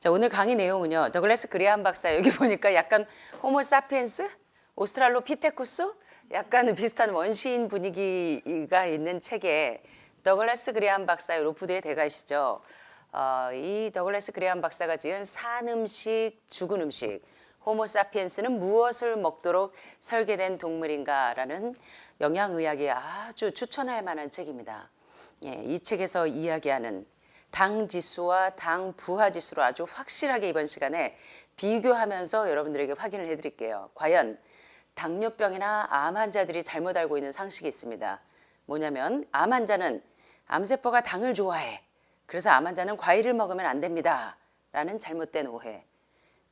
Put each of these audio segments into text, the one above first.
자, 오늘 강의 내용은요. 더글래스 그리함 박사 여기 보니까 약간 호모 사피엔스, 오스트랄로피테쿠스 약간 비슷한 원시인 분위기가 있는 책에 더글래스 그리함 박사의 로프드의 대가이시죠. 이 더글래스 그리함 박사가 지은 산 음식, 죽은 음식, 호모 사피엔스는 무엇을 먹도록 설계된 동물인가라는 영양의학에 아주 추천할 만한 책입니다. 예, 이 책에서 이야기하는 당 지수와 당 부하 지수로 아주 확실하게 이번 시간에 비교하면서 여러분들에게 확인을 해드릴게요. 과연 당뇨병이나 암 환자들이 잘못 알고 있는 상식이 있습니다. 뭐냐면 암 환자는 암세포가 당을 좋아해. 그래서 암 환자는 과일을 먹으면 안 됩니다. 라는 잘못된 오해.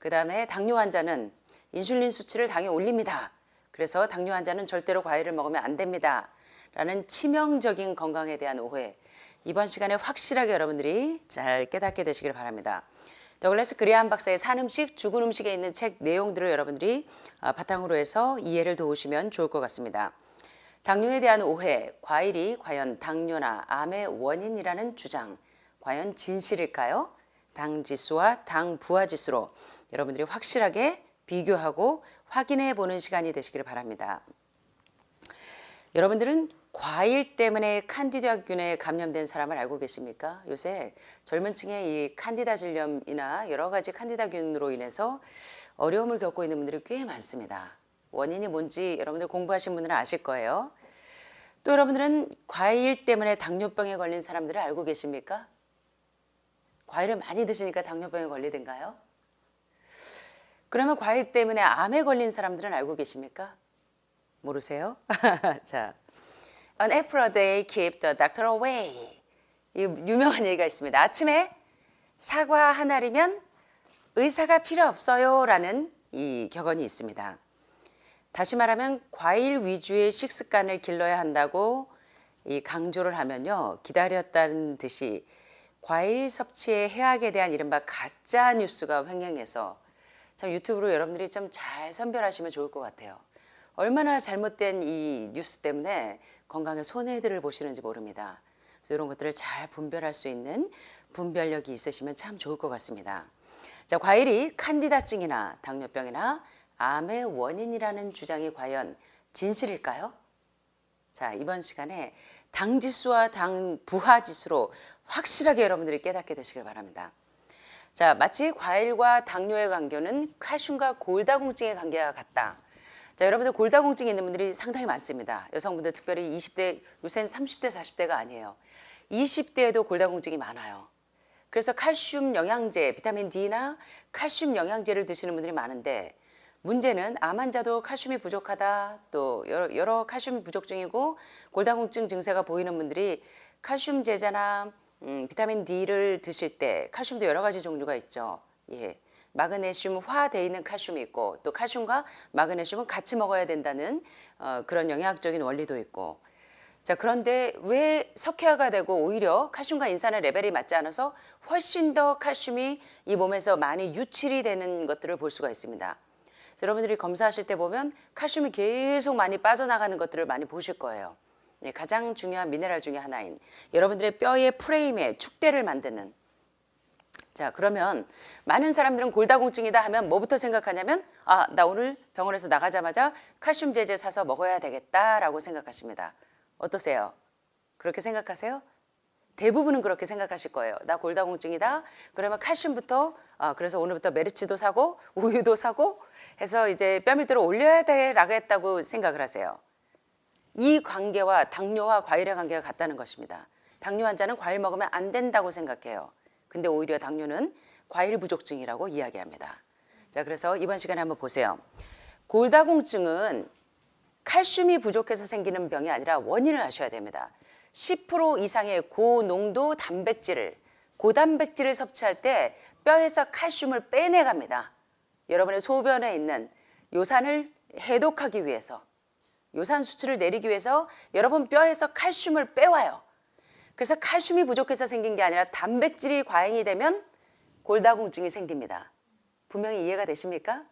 그 다음에 당뇨 환자는 인슐린 수치를 당에 올립니다. 그래서 당뇨 환자는 절대로 과일을 먹으면 안 됩니다. 라는 치명적인 건강에 대한 오해. 이번 시간에 확실하게 여러분들이 잘 깨닫게 되시길 바랍니다. 더글래스 그리함 박사의 산 음식, 죽은 음식에 있는 책 내용들을 여러분들이 바탕으로 해서 이해를 도우시면 좋을 것 같습니다. 당뇨에 대한 오해, 과일이 과연 당뇨나 암의 원인이라는 주장, 과연 진실일까요? 당 지수와 당 부하 지수로 여러분들이 확실하게 비교하고 확인해 보는 시간이 되시길 바랍니다. 여러분들은 과일 때문에 칸디다균에 감염된 사람을 알고 계십니까? 요새 젊은 층의 이 칸디다 질염이나 여러 가지 칸디다균으로 인해서 어려움을 겪고 있는 분들이 꽤 많습니다. 원인이 뭔지 여러분들 공부하신 분들은 아실 거예요. 또 여러분들은 과일 때문에 당뇨병에 걸린 사람들을 알고 계십니까? 과일을 많이 드시니까 당뇨병에 걸리던가요? 그러면 과일 때문에 암에 걸린 사람들은 알고 계십니까? 모르세요? 자, An apple a day keep the doctor away. 이 유명한 얘기가 있습니다. 아침에 사과 한 알이면 의사가 필요 없어요 라는 이 격언이 있습니다. 다시 말하면 과일 위주의 식습관을 길러야 한다고 이 강조를 하면요. 기다렸다는 듯이 과일 섭취의 해악에 대한 이른바 가짜 뉴스가 횡행해서 참 유튜브로 여러분들이 좀 잘 선별하시면 좋을 것 같아요. 얼마나 잘못된 이 뉴스 때문에 건강에 손해들을 보시는지 모릅니다. 그래서 이런 것들을 잘 분별할 수 있는 분별력이 있으시면 참 좋을 것 같습니다. 자, 과일이 칸디다증이나 당뇨병이나 암의 원인이라는 주장이 과연 진실일까요? 자, 이번 시간에 당 지수와 당 부하 지수로 확실하게 여러분들이 깨닫게 되시길 바랍니다. 자, 마치 과일과 당뇨의 관계는 칼슘과 골다공증의 관계와 같다. 자, 여러분들 골다공증이 있는 분들이 상당히 많습니다. 여성분들 특별히 20대, 요새는 30대, 40대가 아니에요. 20대에도 골다공증이 많아요. 그래서 칼슘 영양제, 비타민 D나 칼슘 영양제를 드시는 분들이 많은데 문제는 암 환자도 칼슘이 부족하다, 또 여러 칼슘 부족증이고 골다공증 증세가 보이는 분들이 칼슘 제자나 비타민 D를 드실 때 칼슘도 여러 가지 종류가 있죠. 예. 마그네슘화되어 있는 칼슘이 있고 또 칼슘과 마그네슘은 같이 먹어야 된다는 그런 영양학적인 원리도 있고 자 그런데 왜 석회화가 되고 오히려 칼슘과 인산의 레벨이 맞지 않아서 훨씬 더 칼슘이 이 몸에서 많이 유출이 되는 것들을 볼 수가 있습니다. 여러분들이 검사하실 때 보면 칼슘이 계속 많이 빠져나가는 것들을 많이 보실 거예요. 네, 가장 중요한 미네랄 중에 하나인 여러분들의 뼈의 프레임에 축대를 만드는 자 그러면 많은 사람들은 골다공증이다 하면 뭐부터 생각하냐면 나 오늘 병원에서 나가자마자 칼슘 제제 사서 먹어야 되겠다라고 생각하십니다. 어떠세요? 그렇게 생각하세요? 대부분은 그렇게 생각하실 거예요. 나 골다공증이다. 그러면 칼슘부터 그래서 오늘부터 메르치도 사고 우유도 사고 해서 이제 뼈밑으로 올려야 되라고 생각을 하세요. 이 관계와 당뇨와 과일의 관계가 같다는 것입니다. 당뇨 환자는 과일 먹으면 안 된다고 생각해요. 근데 오히려 당뇨는 과일 부족증이라고 이야기합니다. 자, 그래서 이번 시간에 한번 보세요. 골다공증은 칼슘이 부족해서 생기는 병이 아니라 원인을 아셔야 됩니다. 10% 이상의 고농도 단백질을, 고단백질을 섭취할 때 뼈에서 칼슘을 빼내갑니다. 여러분의 소변에 있는 요산을 해독하기 위해서, 요산 수치를 내리기 위해서 여러분 뼈에서 칼슘을 빼와요. 그래서 칼슘이 부족해서 생긴 게 아니라 단백질이 과잉이 되면 골다공증이 생깁니다. 분명히 이해가 되십니까?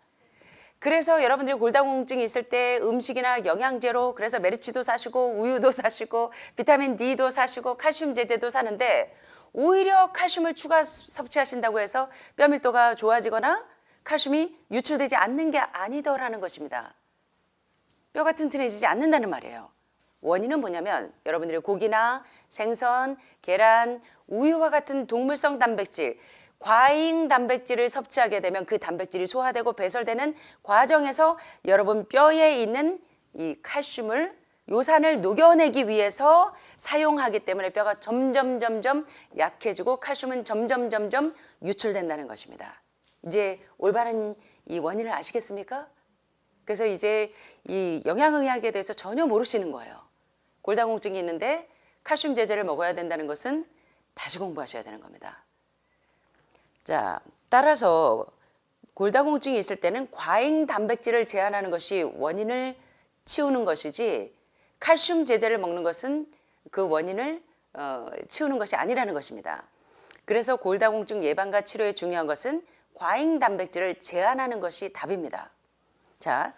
그래서 여러분들이 골다공증이 있을 때 음식이나 영양제로 그래서 메리치도 사시고 우유도 사시고 비타민 D도 사시고 칼슘 제제도 사는데 오히려 칼슘을 추가 섭취하신다고 해서 뼈 밀도가 좋아지거나 칼슘이 유출되지 않는 게 아니더라는 것입니다. 뼈가 튼튼해지지 않는다는 말이에요. 원인은 뭐냐면 여러분들이 고기나 생선, 계란, 우유와 같은 동물성 단백질, 과잉 단백질을 섭취하게 되면 그 단백질이 소화되고 배설되는 과정에서 여러분 뼈에 있는 이 칼슘을 요산을 녹여내기 위해서 사용하기 때문에 뼈가 점점 약해지고 칼슘은 점점 유출된다는 것입니다. 이제 올바른 이 원인을 아시겠습니까? 그래서 이제 이 영양의학에 대해서 전혀 모르시는 거예요. 골다공증이 있는데 칼슘 제제를 먹어야 된다는 것은 다시 공부하셔야 되는 겁니다. 자, 따라서 골다공증이 있을 때는 과잉 단백질을 제한하는 것이 원인을 치우는 것이지 칼슘 제제를 먹는 것은 그 원인을 치우는 것이 아니라는 것입니다. 그래서 골다공증 예방과 치료에 중요한 것은 과잉 단백질을 제한하는 것이 답입니다. 자,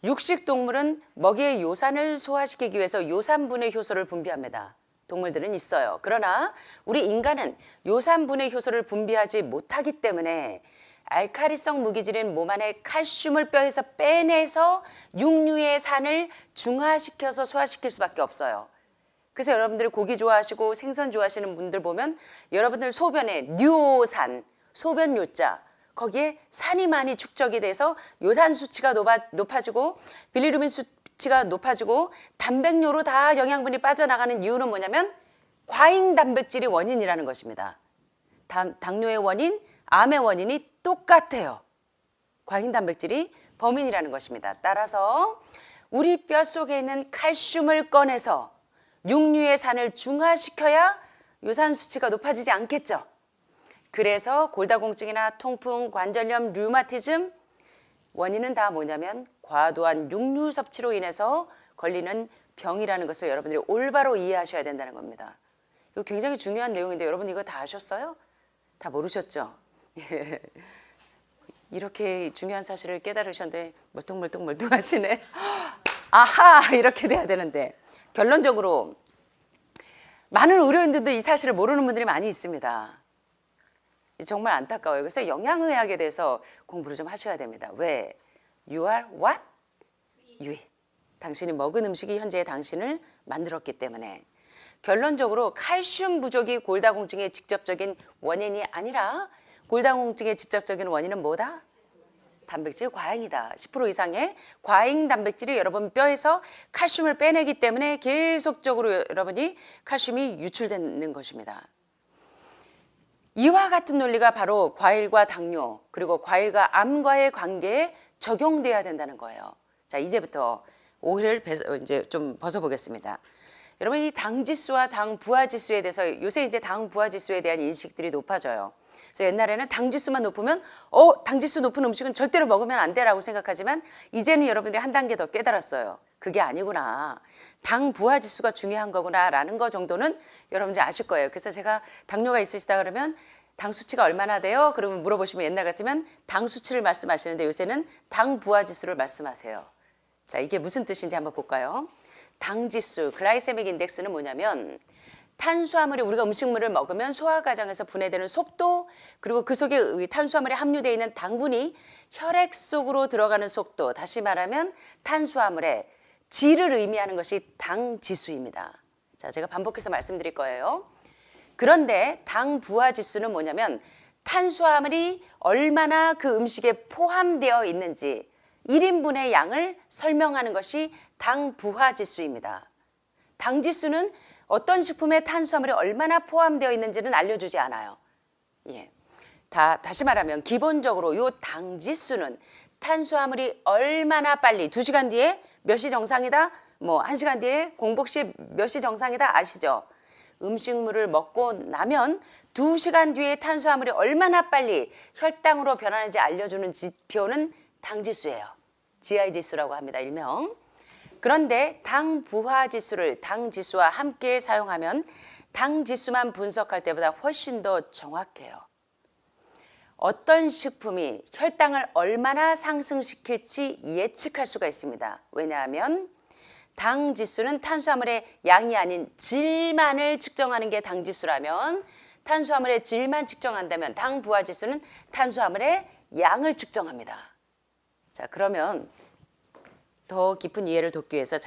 육식 동물은 먹이의 요산을 소화시키기 위해서 요산분해 효소를 분비합니다. 동물들은 있어요. 그러나 우리 인간은 요산분해 효소를 분비하지 못하기 때문에 알카리성 무기질인 몸 안에 칼슘을 뼈에서 빼내서 육류의 산을 중화시켜서 소화시킬 수밖에 없어요. 그래서 여러분들이 고기 좋아하시고 생선 좋아하시는 분들 보면 여러분들 소변에 뇨산, 소변 요자 거기에 산이 많이 축적이 돼서 요산 수치가 높아지고 빌리루빈 수치가 높아지고 단백뇨로 다 영양분이 빠져나가는 이유는 뭐냐면 과잉 단백질이 원인이라는 것입니다. 당뇨의 원인, 암의 원인이 똑같아요. 과잉 단백질이 범인이라는 것입니다. 따라서 우리 뼈 속에 있는 칼슘을 꺼내서 육류의 산을 중화시켜야 요산 수치가 높아지지 않겠죠. 그래서 골다공증이나 통풍, 관절염, 류마티즘 원인은 다 뭐냐면 과도한 육류 섭취로 인해서 걸리는 병이라는 것을 여러분들이 올바로 이해하셔야 된다는 겁니다. 이거 굉장히 중요한 내용인데 여러분 이거 다 아셨어요? 다 모르셨죠? 예. 이렇게 중요한 사실을 깨달으셨는데 멀뚱하시네. 아하 이렇게 돼야 되는데 결론적으로 많은 의료인들도 이 사실을 모르는 분들이 많이 있습니다. 정말 안타까워요. 그래서 영양의학에 대해서 공부를 좀 하셔야 됩니다. 왜? You are what? You eat. 당신이 먹은 음식이 현재의 당신을 만들었기 때문에 결론적으로 칼슘 부족이 골다공증의 직접적인 원인이 아니라 골다공증의 직접적인 원인은 뭐다? 단백질 과잉이다. 10% 이상의 과잉 단백질이 여러분 뼈에서 칼슘을 빼내기 때문에 계속적으로 여러분이 칼슘이 유출되는 것입니다. 이와 같은 논리가 바로 과일과 당뇨 그리고 과일과 암과의 관계에 적용돼야 된다는 거예요. 자, 이제부터 오해를 이제 좀 벗어보겠습니다. 여러분 이 당 지수와 당 부하 지수에 대해서 요새 이제 당 부하 지수에 대한 인식들이 높아져요. 그래서 옛날에는 당 지수만 높으면 당 지수 높은 음식은 절대로 먹으면 안 돼라고 생각하지만 이제는 여러분들이 한 단계 더 깨달았어요. 그게 아니구나. 당 부하 지수가 중요한 거구나라는 거 정도는 여러분들이 아실 거예요. 그래서 제가 당뇨가 있으시다 그러면 당 수치가 얼마나 돼요? 그러면 물어보시면 옛날 같으면 당 수치를 말씀하시는데 요새는 당 부하 지수를 말씀하세요. 자, 이게 무슨 뜻인지 한번 볼까요? 당 지수, 글라이세믹 인덱스는 뭐냐면 탄수화물이 우리가 음식물을 먹으면 소화 과정에서 분해되는 속도 그리고 그 속에 탄수화물에 함유되어 있는 당분이 혈액 속으로 들어가는 속도 다시 말하면 탄수화물의 질을 의미하는 것이 당 지수입니다. 자, 제가 반복해서 말씀드릴 거예요. 그런데 당 부하 지수는 뭐냐면 탄수화물이 얼마나 그 음식에 포함되어 있는지 1인분의 양을 설명하는 것이 당 부하 지수입니다. 당 지수는 어떤 식품에 탄수화물이 얼마나 포함되어 있는지는 알려주지 않아요. 예. 다시 말하면 기본적으로 이 당 지수는 탄수화물이 얼마나 빨리 2시간 뒤에 몇 시 정상이다? 뭐 1시간 뒤에 공복 시 몇 시 정상이다? 아시죠? 음식물을 먹고 나면 2시간 뒤에 탄수화물이 얼마나 빨리 혈당으로 변하는지 알려주는 지표는 당 지수예요. GI 지수라고 합니다. 일명. 그런데 당 부하 지수를 당 지수와 함께 사용하면 당 지수만 분석할 때보다 훨씬 더 정확해요. 어떤 식품이 혈당을 얼마나 상승시킬지 예측할 수가 있습니다. 왜냐하면 당 지수는 탄수화물의 양이 아닌 질만을 측정하는 게 당 지수라면 탄수화물의 질만 측정한다면 당 부하 지수는 탄수화물의 양을 측정합니다. 자, 그러면 더 깊은 이해를 돕기 위해서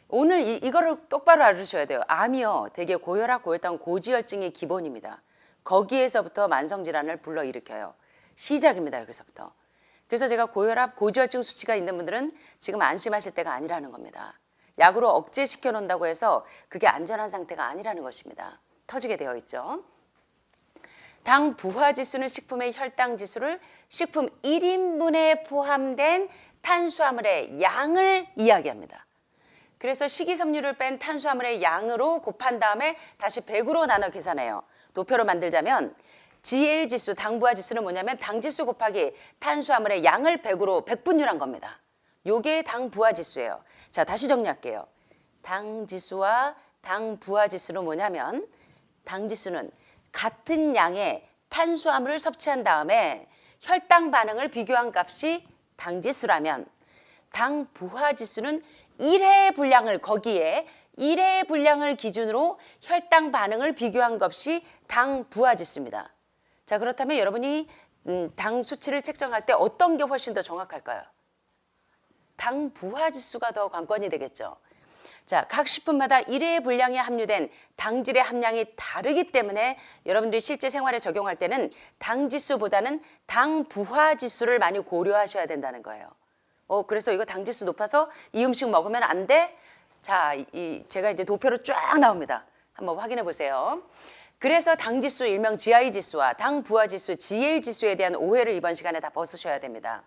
오늘 이거를 똑바로 알아주셔야 돼요. 암이요. 대개 고혈압, 고혈당, 고지혈증이 기본입니다. 거기에서부터 만성질환을 불러일으켜요. 시작입니다. 여기서부터. 그래서 제가 고혈압, 고지혈증 수치가 있는 분들은 지금 안심하실 때가 아니라는 겁니다. 약으로 억제시켜 놓는다고 해서 그게 안전한 상태가 아니라는 것입니다. 터지게 되어 있죠. 당 부하지수는 식품의 혈당지수를 식품 1인분에 포함된 탄수화물의 양을 이야기합니다. 그래서 식이섬유를 뺀 탄수화물의 양으로 곱한 다음에 다시 100으로 나눠 계산해요. 도표로 만들자면 GL지수, 당부하지수는 뭐냐면 당지수 곱하기 탄수화물의 양을 100으로 100분율한 겁니다. 요게 당부하지수예요. 자, 다시 정리할게요. 당지수와 당부하지수는 뭐냐면 당지수는 같은 양의 탄수화물을 섭취한 다음에 혈당 반응을 비교한 값이 당지수라면 당부하지수는 1회 분량을 거기에 1회 분량을 기준으로 혈당 반응을 비교한 것이 당부하지수입니다. 자, 그렇다면 여러분이 당 수치를 책정할 때 어떤 게 훨씬 더 정확할까요? 당부하지수가 더 관건이 되겠죠. 자, 각 식품마다 1회 분량에 함유된 당질의 함량이 다르기 때문에 여러분들이 실제 생활에 적용할 때는 당지수보다는 당부하지수를 많이 고려하셔야 된다는 거예요. 그래서 이거 당지수 높아서 이 음식 먹으면 안 돼? 자, 제가 이제 도표로 쫙 나옵니다. 한번 확인해 보세요. 그래서 당지수 일명 GI지수와 당부하지수 GL지수에 대한 오해를 이번 시간에 다 벗으셔야 됩니다.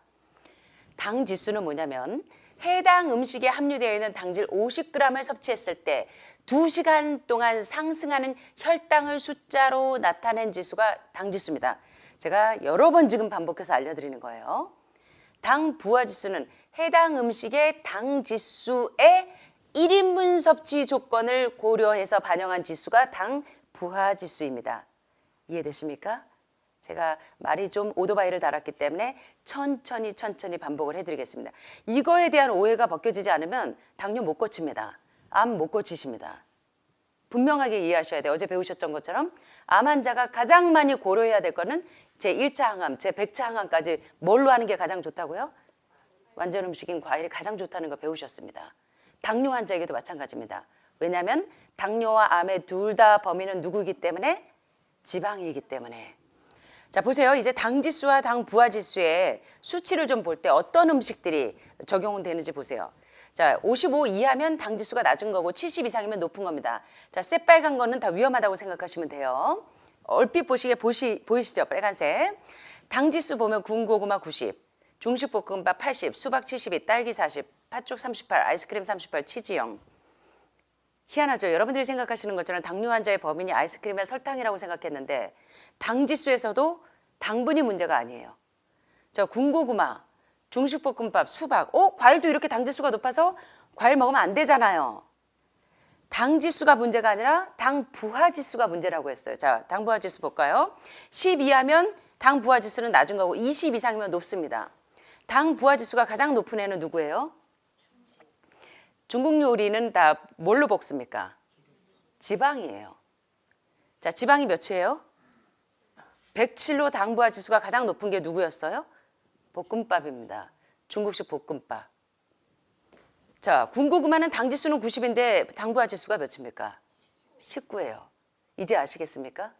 당지수는 뭐냐면 해당 음식에 함유되어 있는 당질 50g을 섭취했을 때 2시간 동안 상승하는 혈당을 숫자로 나타낸 지수가 당지수입니다. 제가 여러 번 지금 반복해서 알려드리는 거예요. 당부하지수는 해당 음식의 당지수의 1인분 섭취 조건을 고려해서 반영한 지수가 당부하지수입니다. 이해되십니까? 제가 말이 좀 오토바이를 달았기 때문에 천천히 반복을 해드리겠습니다. 이거에 대한 오해가 벗겨지지 않으면 당뇨 못 고칩니다. 암 못 고치십니다. 분명하게 이해하셔야 돼요. 어제 배우셨던 것처럼 암 환자가 가장 많이 고려해야 될 거는 제1차 항암, 제100차 항암까지 뭘로 하는 게 가장 좋다고요? 완전 음식인 과일이 가장 좋다는 거 배우셨습니다. 당뇨 환자에게도 마찬가지입니다. 왜냐하면 당뇨와 암의 둘 다 범인은 누구이기 때문에? 지방이기 때문에. 자, 보세요. 이제 당지수와 당부하지수의 수치를 좀 볼 때 어떤 음식들이 적용되는지 보세요. 자, 55 이하면 당지수가 낮은 거고 70 이상이면 높은 겁니다. 자, 새빨간 거는 다 위험하다고 생각하시면 돼요. 얼핏 보이시죠? 빨간색. 당지수 보면 군고구마 90, 중식볶음밥 80, 수박 72, 딸기 40, 팥죽 38, 아이스크림 38, 치즈 0. 희한하죠? 여러분들이 생각하시는 것처럼 당뇨 환자의 범인이 아이스크림이나 설탕이라고 생각했는데 당지수에서도 당분이 문제가 아니에요. 자, 군고구마, 중식볶음밥, 수박. 과일도 이렇게 당지수가 높아서 과일 먹으면 안 되잖아요. 당지수가 문제가 아니라 당부하지수가 문제라고 했어요. 자, 당부하지수 볼까요? 10 이하면 당부하지수는 낮은 거고 20 이상이면 높습니다. 당부하지수가 가장 높은 애는 누구예요? 중국 요리는 다 뭘로 볶습니까? 지방이에요. 자, 지방이 몇이에요? 107로 당부하지수가 가장 높은 게 누구였어요? 볶음밥입니다. 중국식 볶음밥. 자, 군고구마는 당지수는 90인데 당부하지수가 몇입니까? 19예요. 이제 아시겠습니까?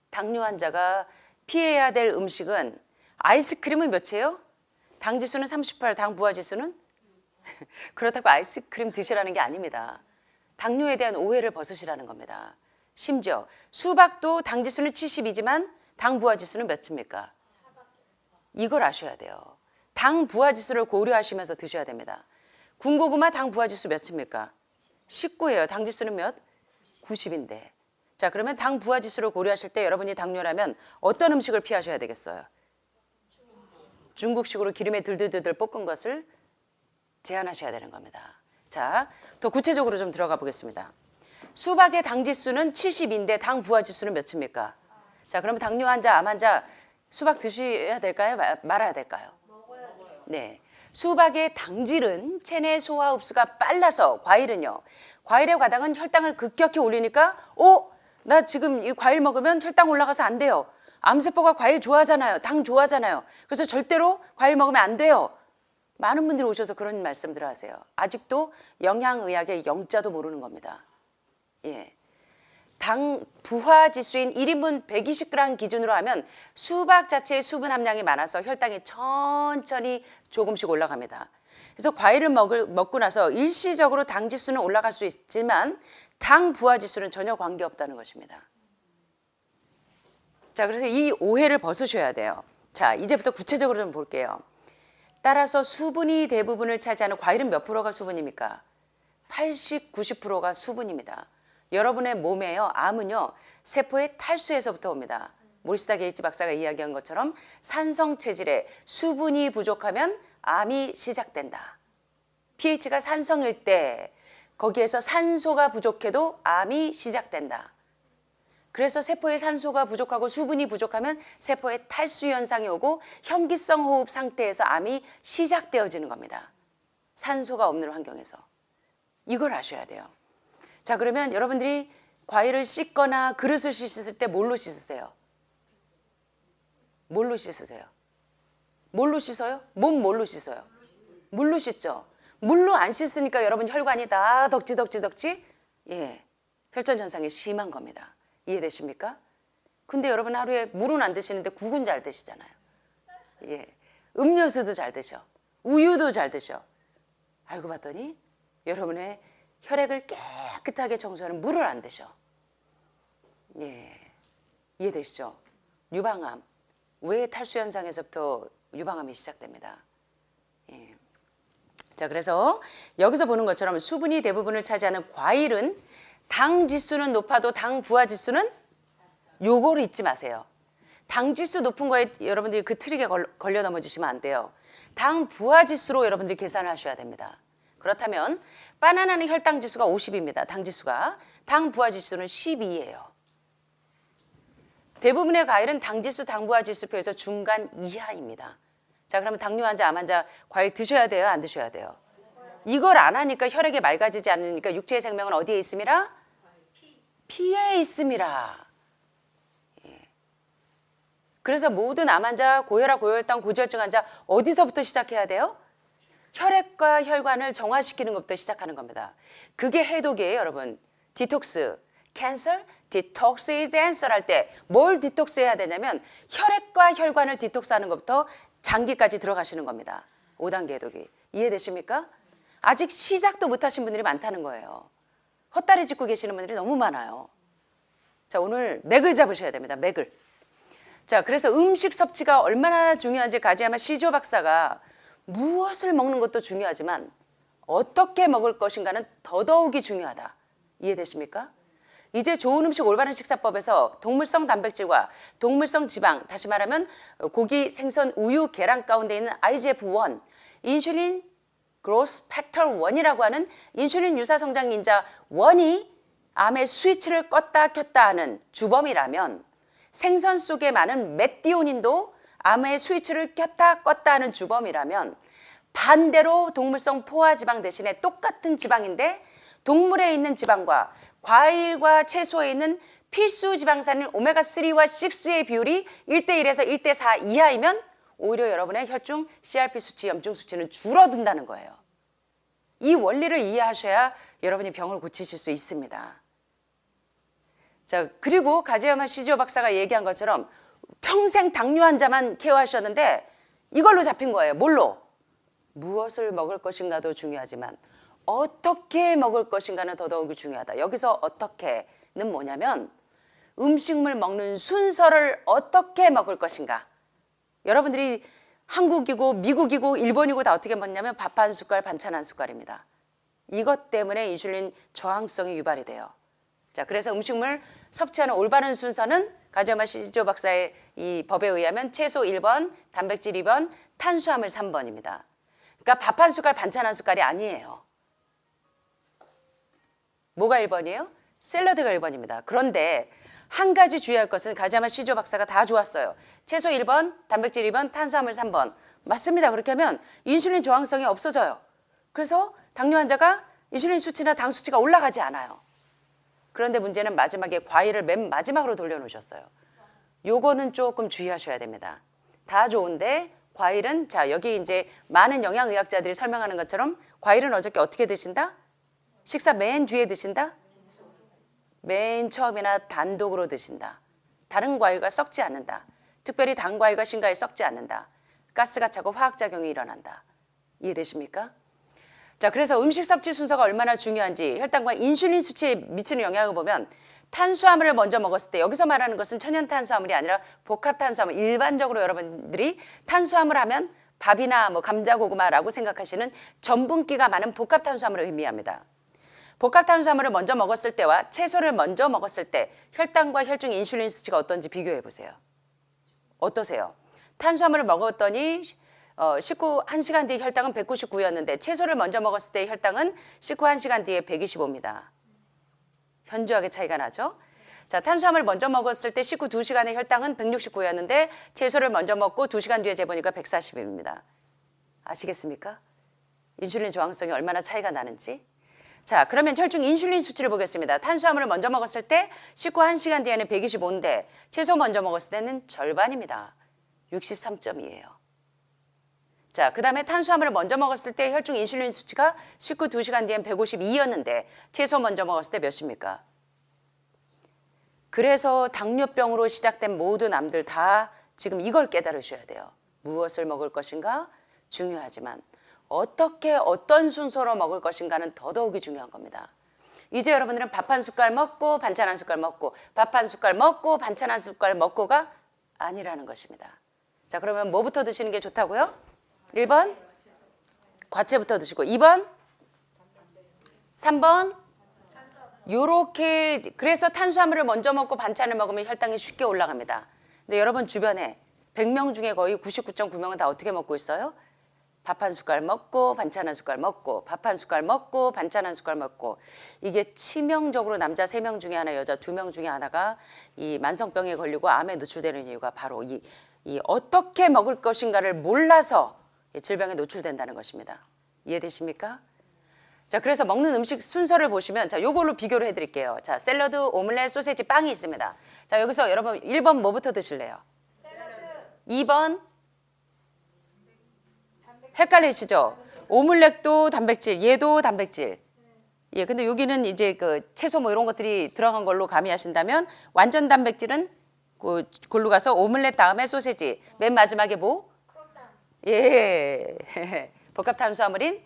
당뇨 환자가 피해야 될 음식은 아이스크림은 몇이에요? 당지수는 38, 당부하지수는? 그렇다고 아이스크림 드시라는 게 아닙니다. 당뇨에 대한 오해를 벗으시라는 겁니다. 심지어 수박도 당지수는 70이지만 당부하지수는 몇입니까? 이걸 아셔야 돼요. 당부하지수를 고려하시면서 드셔야 됩니다. 군고구마 당부하지수 몇입니까? 19예요. 당지수는 몇? 90인데. 자, 그러면 당부하지수를 고려하실 때 여러분이 당뇨라면 어떤 음식을 피하셔야 되겠어요? 중국식으로 기름에 들들들들 볶은 것을 제한하셔야 되는 겁니다. 자, 더 구체적으로 좀 들어가 보겠습니다. 수박의 당지수는 70인데 당부하지수는 몇입니까? 자, 그러면 당뇨 환자, 암 환자 수박 드셔야 될까요? 말아야 될까요? 네. 수박의 당질은 체내 소화 흡수가 빨라서 과일은요. 과일의 과당은 혈당을 급격히 올리니까 나 지금 이 과일 먹으면 혈당 올라가서 안 돼요. 암세포가 과일 좋아하잖아요. 당 좋아하잖아요. 그래서 절대로 과일 먹으면 안 돼요. 많은 분들이 오셔서 그런 말씀들을 하세요. 아직도 영양의학의 영자도 모르는 겁니다. 예. 당 부화 지수인 1인분 120g 기준으로 하면 수박 자체의 수분 함량이 많아서 혈당이 천천히 조금씩 올라갑니다. 그래서 과일을 먹고 나서 일시적으로 당 지수는 올라갈 수 있지만 당 부화 지수는 전혀 관계없다는 것입니다. 자, 그래서 이 오해를 벗으셔야 돼요. 자, 이제부터 구체적으로 좀 볼게요. 따라서 수분이 대부분을 차지하는 과일은 몇 프로가 수분입니까? 80, 90%가 수분입니다. 여러분의 몸에요. 암은요. 세포의 탈수에서부터 옵니다. 모리스타 게이츠 박사가 이야기한 것처럼 산성 체질에 수분이 부족하면 암이 시작된다. pH가 산성일 때 거기에서 산소가 부족해도 암이 시작된다. 그래서 세포에 산소가 부족하고 수분이 부족하면 세포에 탈수 현상이 오고 현기성 호흡 상태에서 암이 시작되어지는 겁니다. 산소가 없는 환경에서. 이걸 아셔야 돼요. 자, 그러면 여러분들이 과일을 씻거나 그릇을 씻을 때 뭘로 씻으세요? 뭘로 씻으세요? 뭘로 씻어요? 몸 뭘로 씻어요? 물로 씻죠. 물로 안 씻으니까 여러분 혈관이 다 덕지. 예, 혈전 현상이 심한 겁니다. 이해되십니까? 근데 여러분 하루에 물은 안 드시는데 국은 잘 드시잖아요. 예, 음료수도 잘 드셔. 우유도 잘 드셔. 알고 봤더니 여러분의 혈액을 깨끗하게 청소하는 물을 안 드셔. 예, 이해되시죠? 유방암. 왜 탈수 현상에서부터 유방암이 시작됩니다. 예. 자, 그래서 여기서 보는 것처럼 수분이 대부분을 차지하는 과일은 당 지수는 높아도 당 부화 지수는 요거를 잊지 마세요. 당 지수 높은 거에 여러분들이 그 트릭에 걸려 넘어지시면 안 돼요. 당 부화 지수로 여러분들이 계산을 하셔야 됩니다. 그렇다면 바나나는 혈당 지수가 50입니다. 당 지수가. 당 부화 지수는 12예요. 대부분의 과일은 당 지수, 당 부화 지수표에서 중간 이하입니다. 자, 그러면 당뇨 환자, 암 환자 과일 드셔야 돼요? 안 드셔야 돼요? 이걸 안 하니까 혈액이 맑아지지 않으니까 육체의 생명은 어디에 있습니다? 피에 있습니다. 예. 그래서 모든 암 환자, 고혈압, 고혈당, 고지혈증 환자 어디서부터 시작해야 돼요? 혈액과 혈관을 정화시키는 것부터 시작하는 겁니다. 그게 해독이에요, 여러분. 디톡스, 캔서, 디톡스 is the answer 할 때 뭘 디톡스 해야 되냐면 혈액과 혈관을 디톡스하는 것부터 장기까지 들어가시는 겁니다. 5단계 해독이. 이해되십니까? 아직 시작도 못하신 분들이 많다는 거예요. 헛다리 짚고 계시는 분들이 너무 많아요. 자, 오늘 맥을 잡으셔야 됩니다. 맥을. 자, 그래서 음식 섭취가 얼마나 중요한지 가지야마 시조 박사가 무엇을 먹는 것도 중요하지만 어떻게 먹을 것인가는 더더욱이 중요하다. 이해되십니까? 이제 좋은 음식 올바른 식사법에서 동물성 단백질과 동물성 지방, 다시 말하면 고기, 생선, 우유, 계란 가운데 있는 IGF-1, 인슐린 그로스 팩터 1이라고 하는 인슐린 유사 성장 인자 1이 암의 스위치를 껐다 켰다 하는 주범이라면 생선 속에 많은 메띠오닌도 암의 스위치를 켰다 껐다 하는 주범이라면 반대로 동물성 포화지방 대신에 똑같은 지방인데 동물에 있는 지방과 과일과 채소에 있는 필수 지방산인 오메가3와 6의 비율이 1대1에서 1대4 이하이면 오히려 여러분의 혈중 CRP 수치, 염증 수치는 줄어든다는 거예요. 이 원리를 이해하셔야 여러분이 병을 고치실 수 있습니다. 자, 그리고 가지야마 시지오 박사가 얘기한 것처럼 평생 당뇨 환자만 케어하셨는데 이걸로 잡힌 거예요. 뭘로? 무엇을 먹을 것인가도 중요하지만 어떻게 먹을 것인가는 더더욱이 중요하다. 여기서 어떻게는 뭐냐면 음식물 먹는 순서를 어떻게 먹을 것인가. 여러분들이 한국이고 미국이고 일본이고 다 어떻게 먹냐면 밥 한 숟갈, 반찬 한 숟갈입니다. 이것 때문에 인슐린 저항성이 유발이 돼요. 자, 그래서 음식물 섭취하는 올바른 순서는 가지야마 시지오 박사의 이 법에 의하면 채소 1번, 단백질 2번, 탄수화물 3번입니다. 그러니까 밥 한 숟갈, 반찬 한 숟갈이 아니에요. 뭐가 1번이에요? 샐러드가 1번입니다. 그런데 한 가지 주의할 것은 가자마 시조 박사가 다 좋았어요. 채소 1번, 단백질 2번, 탄수화물 3번. 맞습니다. 그렇게 하면 인슐린 저항성이 없어져요. 그래서 당뇨 환자가 인슐린 수치나 당 수치가 올라가지 않아요. 그런데 문제는 마지막에 과일을 맨 마지막으로 돌려놓으셨어요. 요거는 조금 주의하셔야 됩니다. 다 좋은데 과일은 자 여기 이제 많은 영양의학자들이 설명하는 것처럼 과일은 어저께 어떻게 드신다? 식사 맨 뒤에 드신다? 맨 처음이나 단독으로 드신다. 다른 과일과 섞지 않는다. 특별히 단 과일과 신과일 섞지 않는다. 가스가 차고 화학작용이 일어난다. 이해되십니까? 자, 그래서 음식 섭취 순서가 얼마나 중요한지 혈당과 인슐린 수치에 미치는 영향을 보면 탄수화물을 먼저 먹었을 때 여기서 말하는 것은 천연 탄수화물이 아니라 복합 탄수화물. 일반적으로 여러분들이 탄수화물 하면 밥이나 뭐 감자, 고구마라고 생각하시는 전분기가 많은 복합 탄수화물을 의미합니다. 복합 탄수화물을 먼저 먹었을 때와 채소를 먼저 먹었을 때 혈당과 혈중 인슐린 수치가 어떤지 비교해 보세요. 어떠세요? 탄수화물을 먹었더니 식후 1시간 뒤에 혈당은 199였는데 채소를 먼저 먹었을 때 혈당은 식후 1시간 뒤에 125입니다. 현저하게 차이가 나죠? 자, 탄수화물 먼저 먹었을 때 식후 2시간에 혈당은 169였는데 채소를 먼저 먹고 2시간 뒤에 재보니까 140입니다. 아시겠습니까? 인슐린 저항성이 얼마나 차이가 나는지. 자, 그러면 혈중 인슐린 수치를 보겠습니다. 탄수화물을 먼저 먹었을 때 식후 1시간 뒤에는 125인데 채소 먼저 먹었을 때는 절반입니다. 63점이에요. 자, 그 다음에 탄수화물을 먼저 먹었을 때 혈중 인슐린 수치가 식후 2시간 뒤엔 152였는데 채소 먼저 먹었을 때 몇입니까? 그래서 당뇨병으로 시작된 모든 암들 다 지금 이걸 깨달으셔야 돼요. 무엇을 먹을 것인가? 중요하지만 어떻게 어떤 순서로 먹을 것인가는 더더욱이 중요한 겁니다. 이제 여러분들은 밥 한 숟갈 먹고 반찬 한 숟갈 먹고 밥 한 숟갈 먹고 반찬 한 숟갈 먹고가 아니라는 것입니다. 자, 그러면 뭐부터 드시는 게 좋다고요? 1번 과채부터 드시고 2번 3번 요렇게 그래서 탄수화물을 먼저 먹고 반찬을 먹으면 혈당이 쉽게 올라갑니다. 근데 여러분 주변에 100명 중에 거의 99.9명은 다 어떻게 먹고 있어요? 밥 한 숟갈 먹고 반찬 한 숟갈 먹고 밥 한 숟갈 먹고 반찬 한 숟갈 먹고 이게 치명적으로 남자 3명 중에 하나 여자 2명 중에 하나가 이 만성병에 걸리고 암에 노출되는 이유가 바로 이 어떻게 먹을 것인가를 몰라서 질병에 노출된다는 것입니다. 이해되십니까? 자, 그래서 먹는 음식 순서를 보시면 자, 요걸로 비교를 해드릴게요. 자, 샐러드, 오믈렛, 소세지, 빵이 있습니다. 자, 여기서 여러분 1번 뭐부터 드실래요? 샐러드. 2번 헷갈리시죠? 오믈렛도 단백질, 얘도 단백질. 예, 근데 여기는 이제 그 채소 뭐 이런 것들이 들어간 걸로 가미하신다면 완전 단백질은 골로 가서 오믈렛 다음에 소세지. 맨 마지막에 뭐? 예, 복합 탄수화물인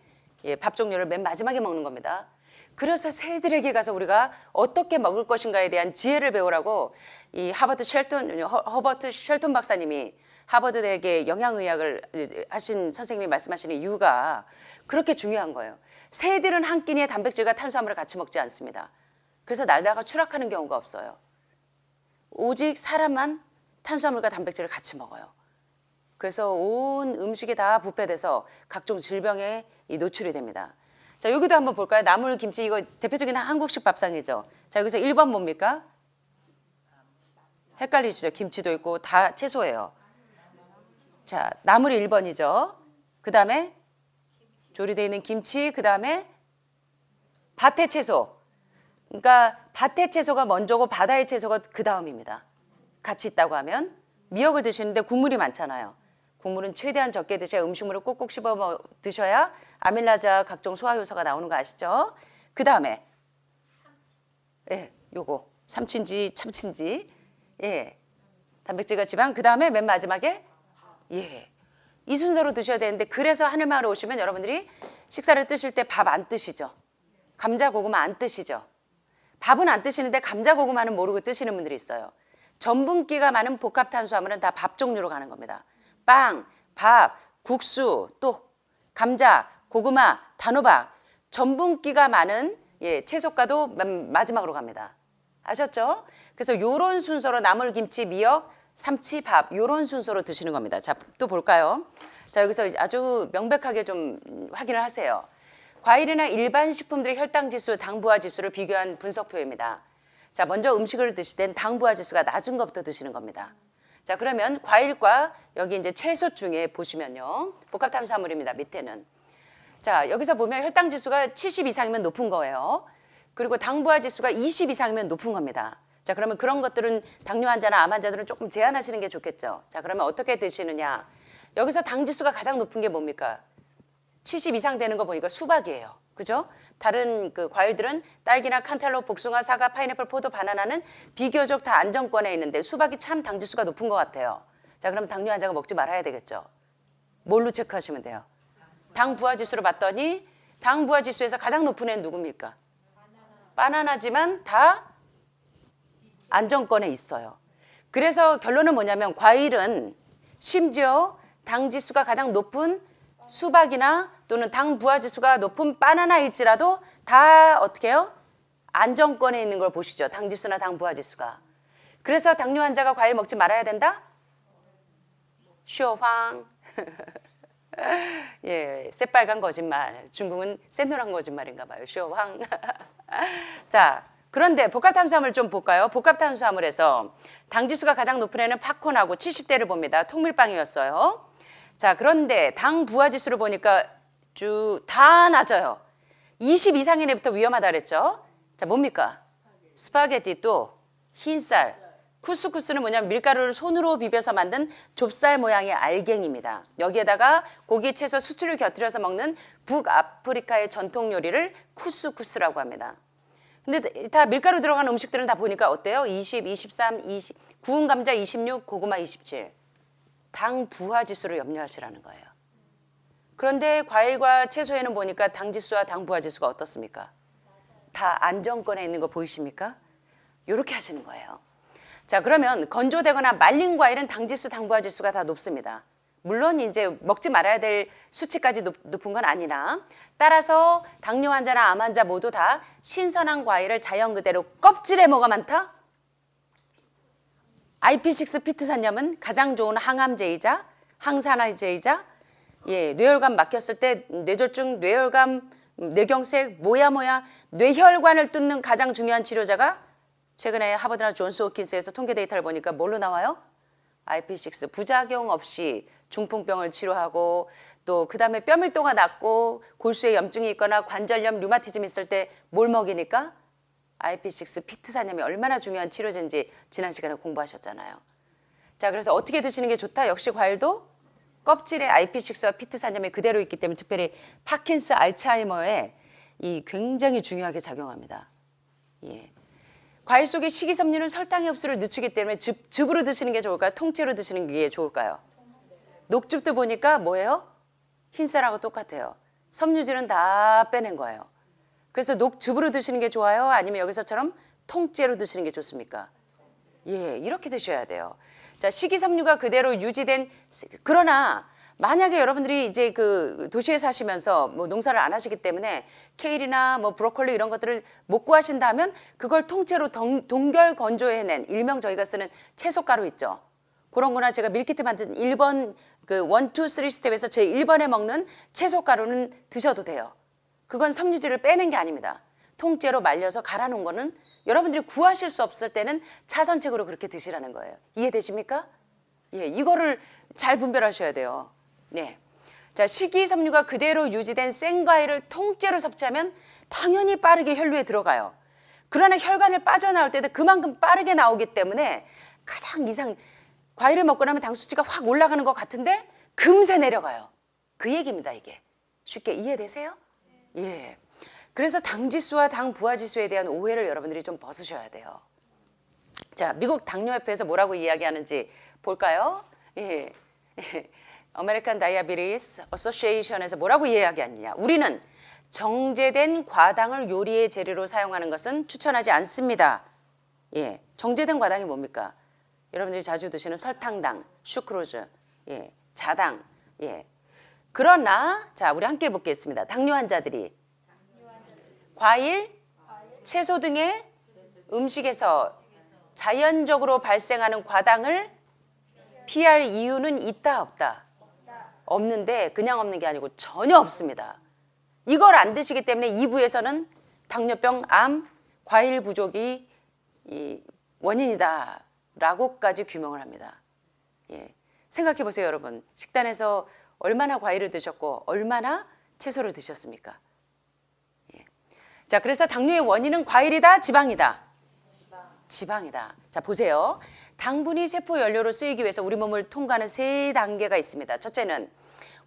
밥 종류를 맨 마지막에 먹는 겁니다. 그래서 새들에게 가서 우리가 어떻게 먹을 것인가에 대한 지혜를 배우라고 이 허버트 쉘턴 박사님이 하버드대학의 영양의학을 하신 선생님이 말씀하시는 이유가 그렇게 중요한 거예요. 새들은 한 끼니에 단백질과 탄수화물을 같이 먹지 않습니다. 그래서 날다가 추락하는 경우가 없어요. 오직 사람만 탄수화물과 단백질을 같이 먹어요. 그래서 온 음식이 다 부패돼서 각종 질병에 노출이 됩니다. 자, 여기도 한번 볼까요? 나물, 김치 이거 대표적인 한국식 밥상이죠. 자, 여기서 1번 뭡니까? 헷갈리시죠? 김치도 있고 다 채소예요. 자, 나물이 1번이죠. 그 다음에 조리되어 있는 김치, 그 다음에 밭의 채소. 그러니까 밭의 채소가 먼저고 바다의 채소가 그 다음입니다. 같이 있다고 하면 미역을 드시는데 국물이 많잖아요. 국물은 최대한 적게 드셔야 음식물을 꼭꼭 씹어 드셔야 아밀라자 각종 소화 효소가 나오는 거 아시죠? 그 다음에 예, 요거 삼친지 참친지 예, 단백질과 지방. 그 다음에 맨 마지막에 예, 이 순서로 드셔야 되는데 그래서 하늘마을 오시면 여러분들이 식사를 드실 때 밥 안 드시죠? 감자 고구마 안 드시죠? 밥은 안 드시는데 감자 고구마는 모르고 드시는 분들이 있어요. 전분기가 많은 복합 탄수화물은 다 밥 종류로 가는 겁니다. 빵, 밥, 국수, 또 감자, 고구마, 단호박. 전분기가 많은 채소가도 마지막으로 갑니다. 아셨죠? 그래서 요런 순서로 나물, 김치, 미역, 삼치, 밥 요런 순서로 드시는 겁니다. 자, 또 볼까요? 자, 여기서 아주 명백하게 좀 확인을 하세요. 과일이나 일반 식품들의 혈당 지수, 당 부하 지수를 비교한 분석표입니다. 자, 먼저 음식을 드실 땐 당 부하 지수가 낮은 것부터 드시는 겁니다. 자, 그러면 과일과 여기 이제 채소 중에 보시면요. 복합 탄수화물입니다. 밑에는. 자, 여기서 보면 혈당 지수가 70 이상이면 높은 거예요. 그리고 당 부하 지수가 20 이상이면 높은 겁니다. 자, 그러면 그런 것들은 당뇨 환자나 암 환자들은 조금 제한하시는 게 좋겠죠. 자, 그러면 어떻게 드시느냐. 여기서 당 지수가 가장 높은 게 뭡니까? 70 이상 되는 거 보니까 수박이에요. 그죠? 다른 그 과일들은 딸기나 칸탈로, 복숭아, 사과, 파인애플, 포도, 바나나는 비교적 다 안정권에 있는데 수박이 참 당 지수가 높은 것 같아요. 자, 그럼 당뇨 환자가 먹지 말아야 되겠죠. 뭘로 체크하시면 돼요? 당 부하 지수로 봤더니 당 부하 지수에서 가장 높은 애는 누굽니까? 바나나지만 다 안정권에 있어요. 그래서 결론은 뭐냐면 과일은 심지어 당 지수가 가장 높은 수박이나 또는 당 부하 지수가 높은 바나나일지라도 다 어떻게 해요? 안정권에 있는 걸 보시죠. 당 지수나 당 부하 지수가. 그래서 당뇨 환자가 과일 먹지 말아야 된다? 쇼황. 예, 새빨간 거짓말. 중국은 새노란 거짓말인가 봐요. 쇼황. 자, 그런데 복합탄수화물 좀 볼까요? 복합탄수화물에서 당지수가 가장 높은 애는 팝콘하고 70대를 봅니다. 통밀빵이었어요. 자, 그런데 당 부하지수를 보니까 다 낮아요. 20 이상인 애부터 위험하다 그랬죠? 자, 뭡니까? 스파게티 또 흰쌀. 쿠스쿠스는 뭐냐면 밀가루를 손으로 비벼서 만든 좁쌀 모양의 알갱이입니다. 여기에다가 고기, 채소, 수투를 곁들여서 먹는 북아프리카의 전통 요리를 쿠스쿠스라고 합니다. 근데 다 밀가루 들어간 음식들은 다 보니까 어때요? 20, 23, 20, 구운 감자 26, 고구마 27. 당 부하 지수를 염려하시라는 거예요. 그런데 과일과 채소에는 보니까 당 지수와 당 부하 지수가 어떻습니까? 다 안정권에 있는 거 보이십니까? 이렇게 하시는 거예요. 자, 그러면 건조되거나 말린 과일은 당 지수, 당 부하 지수가 다 높습니다. 물론 이제 먹지 말아야 될 수치까지 높은 건 아니라 따라서 당뇨 환자나 암 환자 모두 다 신선한 과일을 자연 그대로 껍질에 뭐가 많다? IP6 피트산염은 가장 좋은 항암제이자 항산화제이자 예, 뇌혈관 막혔을 때 뇌졸중, 뇌혈관, 뇌경색, 뭐야 뇌혈관을 뚫는 가장 중요한 치료제가 최근에 하버드나 존스 홉킨스에서 통계 데이터를 보니까 뭘로 나와요? IP6 부작용 없이 중풍병을 치료하고 또 그 다음에 뼈밀도가 낮고 골수에 염증이 있거나 관절염, 류마티즘 있을 때 뭘 먹이니까? IP6 피트산염이 얼마나 중요한 치료제인지 지난 시간에 공부하셨잖아요. 자, 그래서 어떻게 드시는 게 좋다? 역시 과일도 껍질에 IP6와 피트산염이 그대로 있기 때문에 특별히 파킨스, 알츠하이머에 이 굉장히 중요하게 작용합니다. 예. 과일 속의 식이섬유는 설탕의 흡수를 늦추기 때문에 즙으로 드시는 게 좋을까요? 통째로 드시는 게 좋을까요? 녹즙도 보니까 뭐예요? 흰쌀하고 똑같아요. 섬유질은 다 빼낸 거예요. 그래서 녹즙으로 드시는 게 좋아요? 아니면 여기서처럼 통째로 드시는 게 좋습니까? 예, 이렇게 드셔야 돼요. 자, 식이섬유가 그대로 유지된 그러나 만약에 여러분들이 이제 그 도시에 사시면서 뭐 농사를 안 하시기 때문에 케일이나 뭐 브로콜리 이런 것들을 못 구하신다면 그걸 통째로 동결 건조해낸 일명 저희가 쓰는 채소가루 있죠. 그런 거나 제가 밀키트 만든 1번 그 1, 2, 3 스텝에서 제 1번에 먹는 채소가루는 드셔도 돼요. 그건 섬유질을 빼는 게 아닙니다. 통째로 말려서 갈아놓은 거는 여러분들이 구하실 수 없을 때는 차선책으로 그렇게 드시라는 거예요. 이해되십니까? 예, 이거를 잘 분별하셔야 돼요. 네. 자, 식이섬유가 그대로 유지된 생과일을 통째로 섭취하면 당연히 빠르게 혈류에 들어가요. 그러나 혈관을 빠져나올 때도 그만큼 빠르게 나오기 때문에 가장 과일을 먹고 나면 당 수치가 확 올라가는 것 같은데 금세 내려가요. 그 얘기입니다, 이게. 쉽게 이해되세요? 예. 그래서 당지수와 당 부하지수에 대한 오해를 여러분들이 좀 벗으셔야 돼요. 자, 미국 당뇨협회에서 뭐라고 이야기하는지 볼까요? 예. American Diabetes Association에서 뭐라고 이야기하느냐. 우리는 정제된 과당을 요리의 재료로 사용하는 것은 추천하지 않습니다. 예. 정제된 과당이 뭡니까? 여러분들이 자주 드시는 설탕당, 슈크로즈, 예. 자당, 예. 그러나, 자, 우리 함께 해보겠습니다. 당뇨 환자들이 과일, 채소 등의 음식에서 자연적으로 발생하는 과당을 피할 이유는 있다, 없다? 없는데 그냥 없는 게 아니고 전혀 없습니다. 이걸 안 드시기 때문에 2부에서는 당뇨병, 암, 과일 부족이 이 원인이다라고까지 규명을 합니다. 예. 생각해 보세요, 여러분. 식단에서 얼마나 과일을 드셨고 얼마나 채소를 드셨습니까? 예. 자, 그래서 당뇨의 원인은 과일이다, 지방이다. 지방이다. 자, 보세요. 당분이 세포 연료로 쓰이기 위해서 우리 몸을 통과하는 세 단계가 있습니다. 첫째는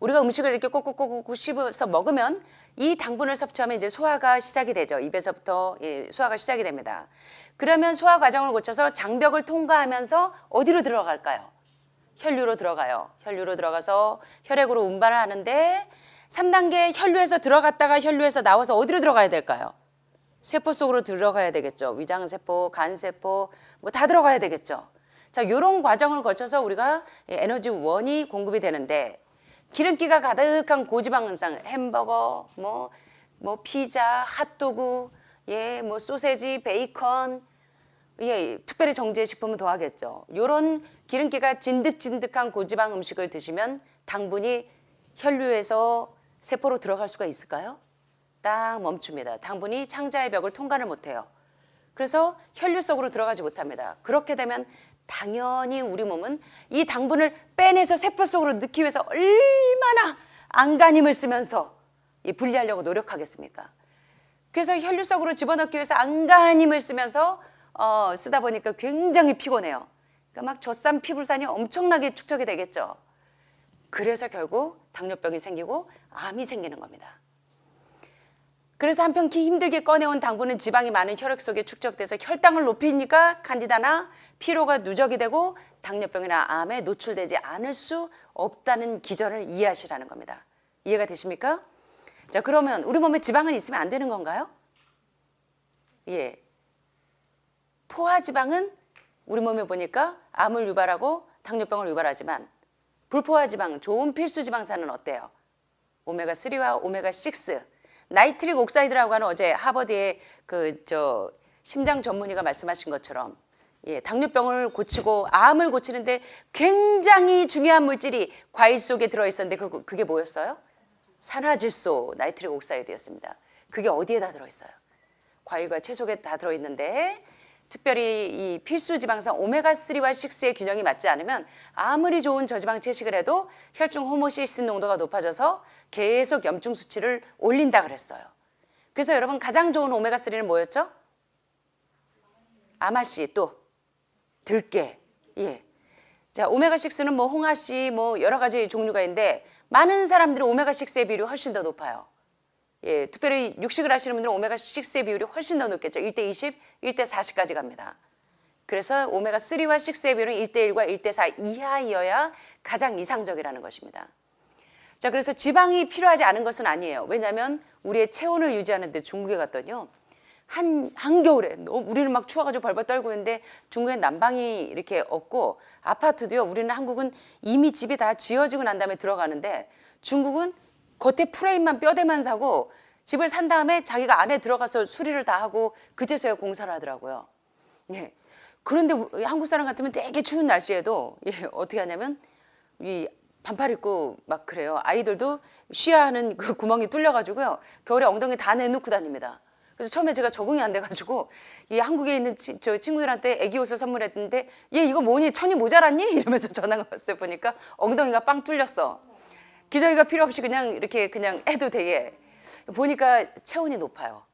우리가 음식을 이렇게 꼭꼭꼭꼭 씹어서 먹으면 이 당분을 섭취하면 이제 소화가 시작이 되죠. 입에서부터 소화가 시작이 됩니다. 그러면 소화 과정을 거쳐서 장벽을 통과하면서 어디로 들어갈까요? 혈류로 들어가요. 혈류로 들어가서 혈액으로 운반을 하는데 3단계 혈류에서 들어갔다가 혈류에서 나와서 어디로 들어가야 될까요? 세포 속으로 들어가야 되겠죠. 위장세포, 간세포 뭐 다 들어가야 되겠죠. 자, 이런 과정을 거쳐서 우리가 에너지원이 공급이 되는데 기름기가 가득한 고지방 음상, 햄버거, 뭐 피자, 핫도그, 뭐 소세지, 베이컨, 특별히 정제 식품은 더하겠죠. 이런 기름기가 진득진득한 고지방 음식을 드시면 당분이 혈류에서 세포로 들어갈 수가 있을까요? 딱 멈춥니다. 당분이 창자의 벽을 통과를 못해요. 그래서 혈류 속으로 들어가지 못합니다. 그렇게 되면 당연히 우리 몸은 이 당분을 빼내서 세포 속으로 넣기 위해서 얼마나 안간힘을 쓰면서 분리하려고 노력하겠습니까? 그래서 혈류 속으로 집어넣기 위해서 안간힘을 쓰면서 쓰다 보니까 굉장히 피곤해요. 그러니까 막 젖산, 피부산이 엄청나게 축적이 되겠죠. 그래서 결국 당뇨병이 생기고 암이 생기는 겁니다. 그래서 한편 힘들게 꺼내온 당분은 지방이 많은 혈액 속에 축적돼서 혈당을 높이니까 칸디다나 피로가 누적이 되고 당뇨병이나 암에 노출되지 않을 수 없다는 기전을 이해하시라는 겁니다. 이해가 되십니까? 자, 그러면 우리 몸에 지방은 있으면 안 되는 건가요? 예. 포화지방은 우리 몸에 보니까 암을 유발하고 당뇨병을 유발하지만 불포화지방, 좋은 필수지방산은 어때요? 오메가3와 오메가6, 나이트릭 옥사이드라고 하는 어제 하버드의 심장 전문의가 말씀하신 것처럼 당뇨병을 고치고 암을 고치는데 굉장히 중요한 물질이 과일 속에 들어있었는데 그게 뭐였어요? 산화질소, 나이트릭 옥사이드였습니다. 그게 어디에 다 들어있어요? 과일과 채소에 다 들어있는데 특별히 이 필수 지방산 오메가3와 6의 균형이 맞지 않으면 아무리 좋은 저지방 채식을 해도 혈중 호모시스틴 농도가 높아져서 계속 염증 수치를 올린다 그랬어요. 그래서 여러분 가장 좋은 오메가3는 뭐였죠? 아마씨, 또 들깨. 예. 자, 오메가6는 뭐 홍하씨 뭐 여러 가지 종류가 있는데 많은 사람들이 오메가6의 비율이 훨씬 더 높아요. 예, 특별히 육식을 하시는 분들은 오메가6의 비율이 훨씬 더 높겠죠. 1대20, 1대40까지 갑니다. 그래서 오메가3와 6의 비율은 1대1과 1대4 이하이어야 가장 이상적이라는 것입니다. 자, 그래서 지방이 필요하지 않은 것은 아니에요. 왜냐하면 우리의 체온을 유지하는 데 중국에 갔더니요. 한겨울에 우리는 막 추워가지고 벌벌 떨고 있는데 중국엔 난방이 이렇게 없고 아파트도요. 우리는 한국은 이미 집이 다 지어지고 난 다음에 들어가는데 중국은 겉에 프레임만 뼈대만 사고 집을 산 다음에 자기가 안에 들어가서 수리를 다 하고 그제서야 공사를 하더라고요. 예. 그런데 한국 사람 같으면 되게 추운 날씨에도 어떻게 하냐면 이 반팔 입고 막 그래요. 아이들도 쉬어야 하는 그 구멍이 뚫려가지고요. 겨울에 엉덩이 다 내놓고 다닙니다. 그래서 처음에 제가 적응이 안 돼가지고 이 한국에 있는 저 친구들한테 애기 옷을 선물했는데 얘 이거 뭐니 천이 모자랐니? 이러면서 전화가 왔어요. 보니까 엉덩이가 빵 뚫렸어. 기저귀가 필요 없이 그냥 이렇게 그냥 해도 되게 보니까 체온이 높아요.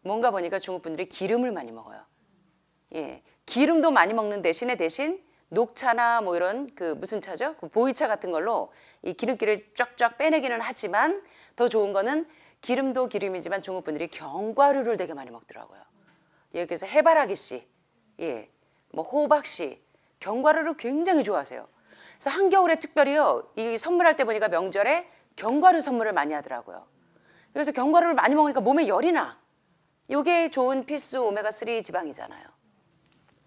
뭔가 보니까 중국 분들이 기름을 많이 먹어요. 예, 기름도 많이 먹는 대신 녹차나 뭐 이런 그 무슨 차죠? 그 보이차 같은 걸로 이 기름기를 쫙쫙 빼내기는 하지만 더 좋은 거는 기름도 기름이지만 중국 분들이 견과류를 되게 많이 먹더라고요. 예, 그래서 해바라기씨, 예, 뭐 호박씨, 견과류를 굉장히 좋아하세요. 그래서 한겨울에 특별히요, 이 선물할 때 보니까 명절에 견과류 선물을 많이 하더라고요. 그래서 견과류를 많이 먹으니까 몸에 열이 나. 이게 좋은 필수 오메가3 지방이잖아요.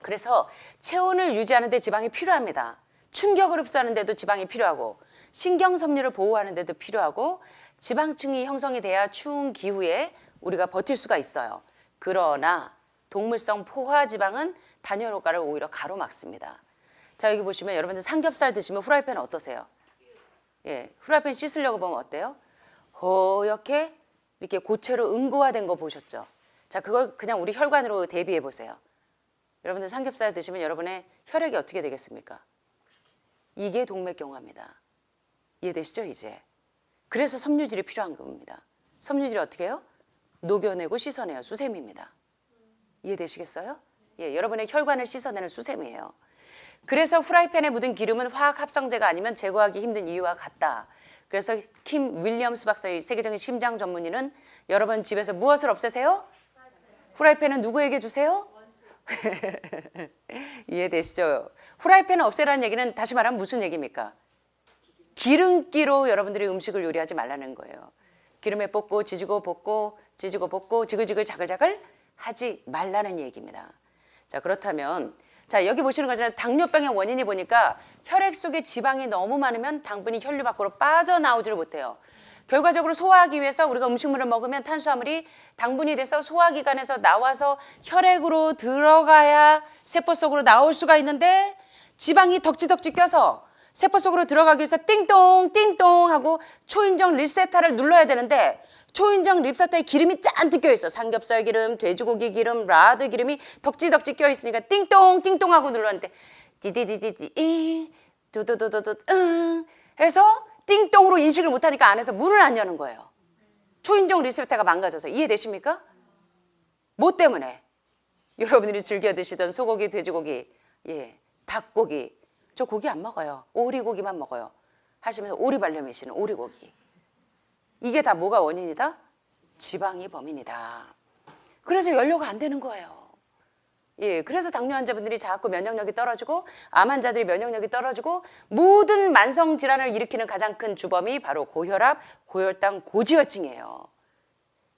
그래서 체온을 유지하는 데 지방이 필요합니다. 충격을 흡수하는 데도 지방이 필요하고 신경섬유를 보호하는 데도 필요하고 지방층이 형성이 돼야 추운 기후에 우리가 버틸 수가 있어요. 그러나 동물성 포화지방은 단열 효과를 오히려 가로막습니다. 자, 여기 보시면 여러분들 삼겹살 드시면 후라이팬 어떠세요? 예, 후라이팬 씻으려고 보면 어때요? 허옇게 이렇게 고체로 응고화된 거 보셨죠? 자, 그걸 그냥 우리 혈관으로 대비해 보세요. 여러분들 삼겹살 드시면 여러분의 혈액이 어떻게 되겠습니까? 이게 동맥경화입니다. 이해되시죠 이제? 그래서 섬유질이 필요한 겁니다. 섬유질이 어떻게 해요? 녹여내고 씻어내요. 수세미입니다. 이해되시겠어요? 예, 여러분의 혈관을 씻어내는 수세미예요. 그래서 프라이팬에 묻은 기름은 화학 합성제가 아니면 제거하기 힘든 이유와 같다. 그래서 킴 윌리엄스 박사의 세계적인 심장 전문의는 여러분 집에서 무엇을 없애세요? 프라이팬은 누구에게 주세요? 이해되시죠? 프라이팬을 없애라는 얘기는 다시 말하면 무슨 얘기입니까? 기름기로 여러분들이 음식을 요리하지 말라는 거예요. 기름에 볶고 지지고 볶고 지지고 볶고 지글지글 자글자글 하지 말라는 얘기입니다. 자, 그렇다면 자, 여기 보시는 것처럼 당뇨병의 원인이 보니까 혈액 속에 지방이 너무 많으면 당분이 혈류 밖으로 빠져나오지를 못해요. 결과적으로 소화하기 위해서 우리가 음식물을 먹으면 탄수화물이 당분이 돼서 소화기관에서 나와서 혈액으로 들어가야 세포 속으로 나올 수가 있는데 지방이 덕지덕지 껴서 세포 속으로 들어가기 위해서 띵동 띵동 하고 초인종 리세타를 눌러야 되는데 초인종 립사타에 기름이 잔뜩 껴있어. 삼겹살 기름, 돼지고기 기름, 라드 기름이 덕지덕지 껴있으니까 띵동 띵동 하고 눌렀는데 디디디디디 두두두두두 해서 띵동으로 인식을 못하니까 안에서 문을 안 여는 거예요. 초인종 리세타가 망가져서. 이해되십니까? 뭐 때문에? 여러분들이 즐겨 드시던 소고기, 돼지고기, 예, 닭고기. 저 고기 안 먹어요. 오리고기만 먹어요. 하시면서 오리발렴이시는 오리고기. 이게 다 뭐가 원인이다? 지방이 범인이다. 그래서 연료가 안 되는 거예요. 예, 그래서 당뇨 환자분들이 자꾸 면역력이 떨어지고 암 환자들이 면역력이 떨어지고 모든 만성 질환을 일으키는 가장 큰 주범이 바로 고혈압, 고혈당, 고지혈증이에요.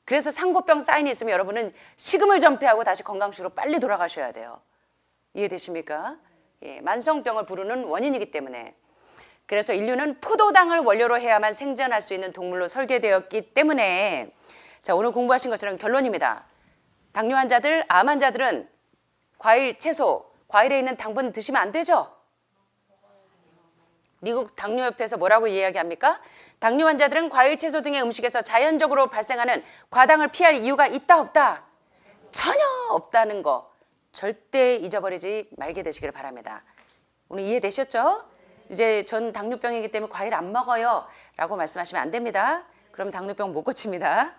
그래서 상고병 사인이 있으면 여러분은 식음을 전폐하고 다시 건강식으로 빨리 돌아가셔야 돼요. 이해되십니까? 예, 만성병을 부르는 원인이기 때문에. 그래서 인류는 포도당을 원료로 해야만 생존할 수 있는 동물로 설계되었기 때문에 자, 오늘 공부하신 것처럼 결론입니다. 당뇨 환자들, 암 환자들은 과일, 채소, 과일에 있는 당분 드시면 안 되죠? 미국 당뇨협회에서 뭐라고 이야기합니까? 당뇨 환자들은 과일, 채소 등의 음식에서 자연적으로 발생하는 과당을 피할 이유가 있다 없다? 전혀 없다는 거 절대 잊어버리지 말게 되시길 바랍니다. 오늘 이해되셨죠? 이제 전 당뇨병이기 때문에 과일 안 먹어요 라고 말씀하시면 안 됩니다. 그럼 당뇨병 못 고칩니다.